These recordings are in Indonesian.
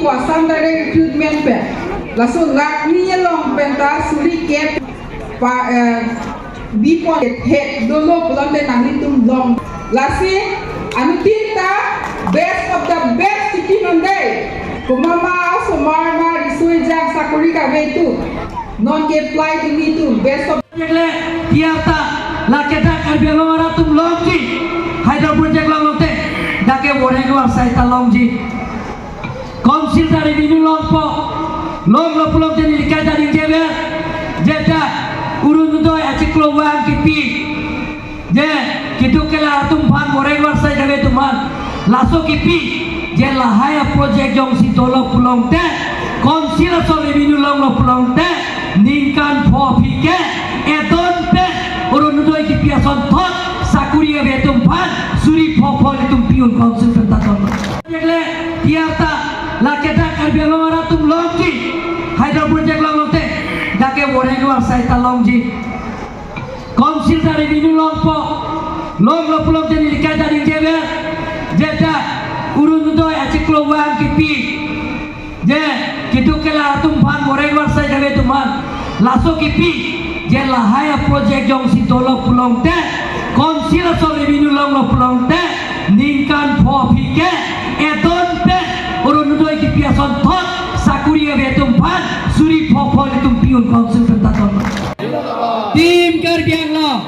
kwa sam direct recruitment pe lasun lak ni long penta suri ke pa bi po het dolo pulang de nang tum long lasi anu tinta best of the best city nonde kumama sumarma risui jak sakuri ka vetu non ke apply to me to best of le tiata la keta karbi ngora tum longji haidar project longote dake boreng war sai ta longji council dari binu longpo long lo pulong jeni likai dari jebe jeta urun do achiklo wang kipi je kitu kala tum phan boreng war sai dawe tuman laso kipi je la haya project jong si tolo pulong te council so binu long lo pulong te ningkan pho phike edon pe urun do kipi ason thot sakuri be tum phan suri pho pho tum piun council penta ton le tiata la keta karbi ngora tum longji haidar project longote dake boreng war sai ta longji council dari binu longpo long lo pulong jeni likai dari jebe jeta urun do achiklo wang kipi je kitu kala tum phan boreng war sai dawe tuman laso kipi je la haya project jong si tolo pulong te council so binu long lo pulong te ningkan pho phike edon pe urun do kipi ason thot sakuri be tum phan suri pho pho tum piun council penta ton Tim Karbi Anglong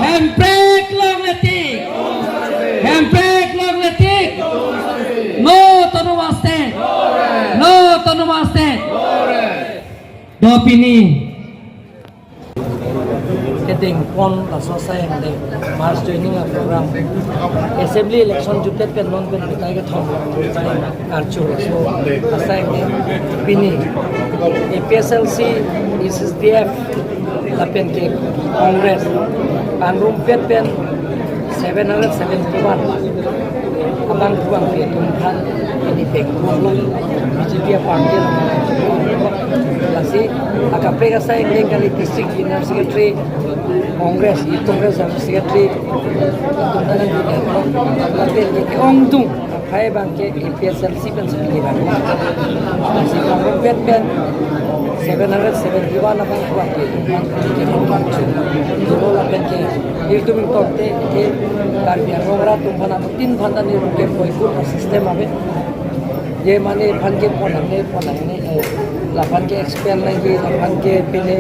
handbrake long letik handbrake long letik no tonumaste no tonumaste dopini keting pon la sosai hande March joining a program assembly election juptet pen non pen bitai ka thong chai karchu so asai bini APSLC SSDF la pen ke congress panrum pen 771 abang ruang ke tumhan ini pek belum BJP party lasi akapre ka sai kali district general secretary congress itu congress secretary tumhan ini ke ongtung hai bang ke APSLC pen sekali bang lasi panrum pen 771 abang ruang ke tumhan itu la pen ke itu mintote ke Karbi Anglong tumhan anu tin phanda ni ke poikun system abe ye mane phan ke ponane la phan ke expel nai ge la phan ke pine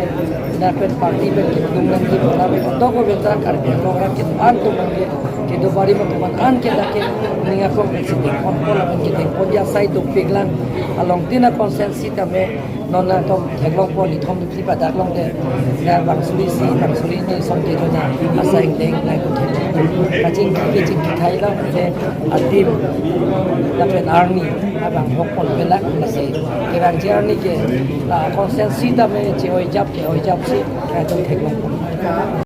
na pen party pe ke dumlan ki bola be to ko beta Karbi Anglong ke an to mange ke do bari ma tuman an ke da ke ninga ko exit kon ko la ke te ko dia sai to piglan along tina consensus ta me non la tom theklong po ni thom ti pa dak long de na bang suri si bang suri ni som te jo na asai deng lai ko the ajing ke jing thai la de adim la pen army abang hokon bela na se ke bang journey ke la consensus ta me che oi jap si ka to theklong